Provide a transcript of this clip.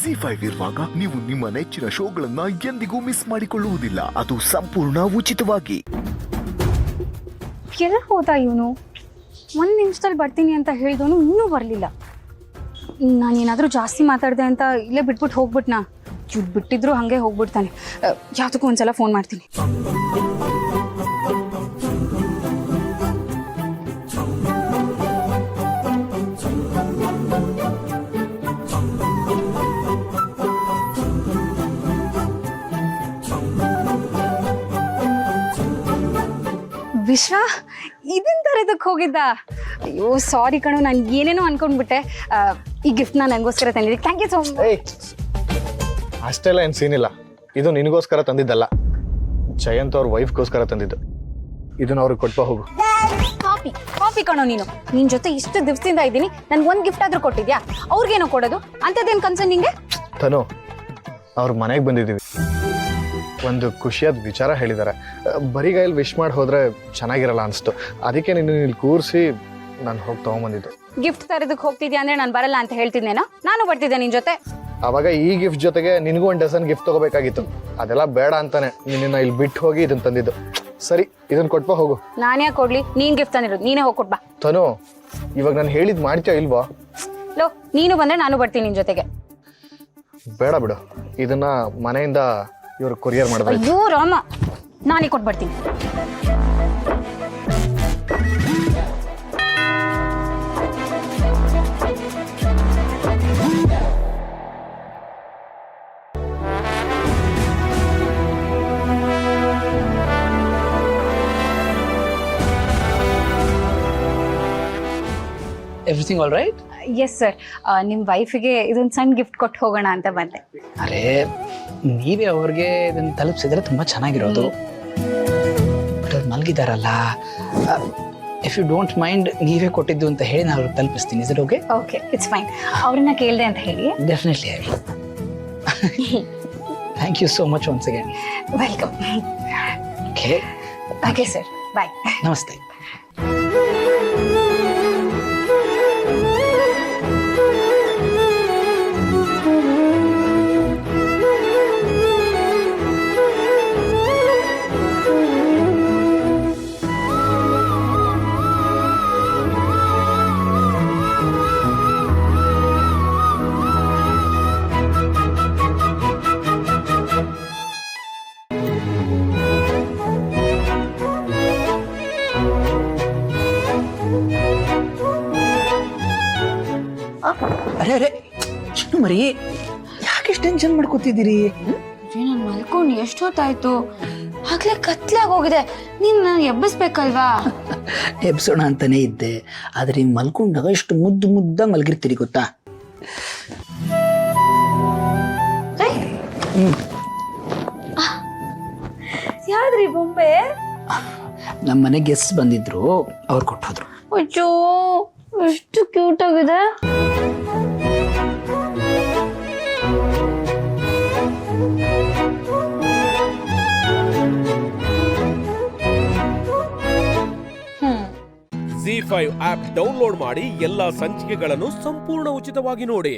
ZEE5 ಇರುವಾಗ ನೀವು ನಿಮ್ಮ ನೆಚ್ಚಿನ ಶೋಗಳನ್ನ ಎಂದಿಗೂ ಮಿಸ್ ಮಾಡಿಕೊಳ್ಳುವುದಿಲ್ಲ. ಅದು ಸಂಪೂರ್ಣ ಉಚಿತವಾಗಿ. ಎಲ್ಲ ಹೋದ ಇವನು? 1 ನಿಮಿಷದಲ್ಲಿ ಬರ್ತೀನಿ ಅಂತ ಹೇಳಿದವನು ಇನ್ನೂ ಬರಲಿಲ್ಲ. ನಾನೇನಾದರೂ ಜಾಸ್ತಿ ಮಾತಾಡಿದೆ ಅಂತ ಇಲ್ಲೇ ಬಿಟ್ಬಿಟ್ಟು ಹೋಗ್ಬಿಟ್ನಾ? ಇವ್ರು ಬಿಟ್ಟಿದ್ರು ಹಾಗೆ ಹೋಗ್ಬಿಡ್ತಾನೆ. ಯಾವುದಕ್ಕೂ ಒಂದ್ಸಲ ಫೋನ್ ಮಾಡ್ತೀನಿ. ವಿಶ್ವ ಇದನ್ ತರದಕ್ಕೆ ಹೋಗಿದ್ದ? ಅಯ್ಯೋ ಸಾರಿ ಕಣೋ, ನಾನು ಏನೇನೋ ಅನ್ಕೊಂಡ್ಬಿಟ್ಟೆ. ಈ ಗಿಫ್ಟ್ನ ನನಗೋಸ್ಕರ ತಂದಿದ್ದೆ. Thank you so much. ಅಷ್ಟೆಲ್ಲ ಏನು ಸೀನಿಲ್ಲ. ಇದು ನಿನಗೋಸ್ಕರ ತಂದಿದ್ದಲ್ಲ, ಜಯಂತ್ ಅವ್ರ ವೈಫ್ಗೋಸ್ಕರ ತಂದಿದ್ದು. ಇದನ್ನ ಅವ್ರಿಗೆ ಕೊಟ್ಟ ಹೋಗು. ಕಾಪಿ ಕಣೋ ನೀನು. ನಿನ್ ಜೊತೆ ಇಷ್ಟು ದಿವಸದಿಂದ ಇದ್ದೀನಿ, ನನ್ಗೆ ಒಂದು ಗಿಫ್ಟ್ ಆದ್ರೂ ಕೊಟ್ಟಿದ್ಯಾ? ಅವ್ರಿಗೇನೋ ಕೊಡೋದು ಅಂಥದ್ದೇನು ಕನ್ಸರ್ನ್ ನಿಂಗೆ? ತನು, ಅವ್ರ ಮನೆಗೆ ಬಂದಿದ್ದೀವಿ, ಒಂದು ಖುಷಿಯಾದ ವಿಚಾರ ಹೇಳಿದ್ದಾರೆ. ಬರಿಗೈಯಲ್ಲಿ ವಿಶ್ ಮಾಡಿ ಹೋದ್ರೆ ಚೆನ್ನಾಗಿರಲ್ಲ ಅನಿಸ್ತು. ಅದಕ್ಕೆ ನೀನು ಇಲ್ಲಿ ಕೂರಿಸಿ ನಾನು ಹೋಗಿ ತಗೊಂಬಂದಿದ್ದು. ಗಿಫ್ಟ್ ತರದಕ್ಕೆ ಹೋಗ್ತಿದ್ಯಾ ಅಂದ್ರೆ ನಾನು ಬರಲ್ಲ ಅಂತ ಹೇಳ್ತಿದ್ದೇನೋ? ನಾನು ಬರ್ತಿದ್ದೆ ನಿನ್ ಜೊತೆ. ಅವಾಗ ಈ ಗಿಫ್ಟ್ ಜೊತೆಗೆ ನಿನಗೂ ಒಂದು ಡಜನ್ ಗಿಫ್ಟ್ ತಗೋಬೇಕಾಗಿತ್ತು. ಅದೆಲ್ಲ ಬೇಡ ಅಂತಾನೆ ನಿನ್ನ ಇಲ್ಲಿ ಬಿಟ್ಟು ಹೋಗಿ ಇದನ್ನ ತಂದಿದ್ದು. ಸರಿ, ಇದನ್ನ ಕೊಟ್ಬಾ ಹೋಗು. ನಾನೇ ಕೊಡ್ಲಿ? ನೀನ್ ಗಿಫ್ಟ್ ತಂದಿರೋದು, ನೀನೇ ಹೋಗಿ ಕೊಟ್ಬಾ. ತನು, ಇವಾಗ ನಾನು ಹೇಳಿದ್ ಮಾಡ್ತೀಯ ಇಲ್ವಾ? ಲೋ, ನೀನು ಬಂದ್ರೆ ನಾನು ಬರ್ತೀನಿ ನಿನ್ ಜೊತೆಗೆ. ಬೇಡ ಬಿಡು, ಇದನ್ನ ಮನೆಯಿಂದ ಇವರು ಕೊರಿಯರ್ ಮಾಡಿದ್ರೆ. ಅಯ್ಯೋ ರಾಮ, ನಾನೇ ಕೊಟ್ಟು ಬರ್ತೀನಿ. Everything all right? Yes sir, ನಿಮ್ಮ ವೈಫಿಗೆ ಇದೊಂದು ಸಣ್ಣ ಗಿಫ್ಟ್ ಕೊಟ್ಟು ಹೋಗೋಣ ಅಂತ ಬಂದೆ. ಅರೆ, ನೀವೇ ಅವ್ರಿಗೆ ಇದನ್ನು ತಲುಪಿಸಿದ್ರೆ ತುಂಬ ಚೆನ್ನಾಗಿರೋದು. ಬಟ್ ಅವ್ರು ಮಲಗಿದಾರಲ್ಲ, ಇಫ್ ಯು ಡೋಂಟ್ ಮೈಂಡ್ ನೀವೇ ಕೊಟ್ಟಿದ್ದು ಅಂತ ಹೇಳಿ ನಾನು ಅವ್ರಿಗೆ ತಲುಪಿಸ್ತೀನಿ. Is it okay? Okay, it's fine. ಅವ್ರನ್ನ ಕೇಳಿದೆ ಅಂತ ಹೇಳಿ. ಡೆಫಿನೆಟ್ಲಿ ಹೇಳಿ. Thank you so much once again. Welcome. Okay okay sir, bye. ನಮಸ್ತೆ. ಅರೆ ಅರೆ, ಚಿನ್ನು ಮರಿ, ಯಾಕೆ ಇಷ್ಟು ಟೆನ್ಷನ್ ಮಾಡ್ಕೋತಿದ್ದೀರಿ? ನಾನು ಮಲ್ಕೊಂಡು ಎಷ್ಟೊತ್ತಾಯ್ತು? ಆಗ್ಲೇ ಕತ್ಲಾಗ ಹೋಗಿದೆ. ನೀನ್ ಎಬ್ಬಿಸ್ಬೇಕಲ್ವಾ? ಎಬ್ಸೋಣ ಅಂತಾನೆ ಇದ್ದೆ, ಆದ್ರೆ ಹಿಂಗ್ ಮಲ್ಕೊಂಡಾಗ ಇಷ್ಟು ಮುದ್ದು ಮುದ್ದ ಮಲ್ಗಿರ್ತೀರಿ ಗೊತ್ತಾ? ಯಾವ್ದ್ರಿ ಬೊಂಬೆ? ನಮ್ಮ ಮನೆ ಗೆಸ್ಟ್ ಬಂದಿದ್ರು, ಅವ್ರು ಕೊಟ್ಟೋದ್ರು. ಅಯ್ಯೋ, ಎಷ್ಟು ಕ್ಯೂಟ್ ಆಗಿದೆ. ZEE5 ಆಪ್ ಡೌನ್ಲೋಡ್ ಮಾಡಿ ಎಲ್ಲಾ ಸಂಚಿಕೆಗಳನ್ನು ಸಂಪೂರ್ಣ ಉಚಿತವಾಗಿ ನೋಡಿ.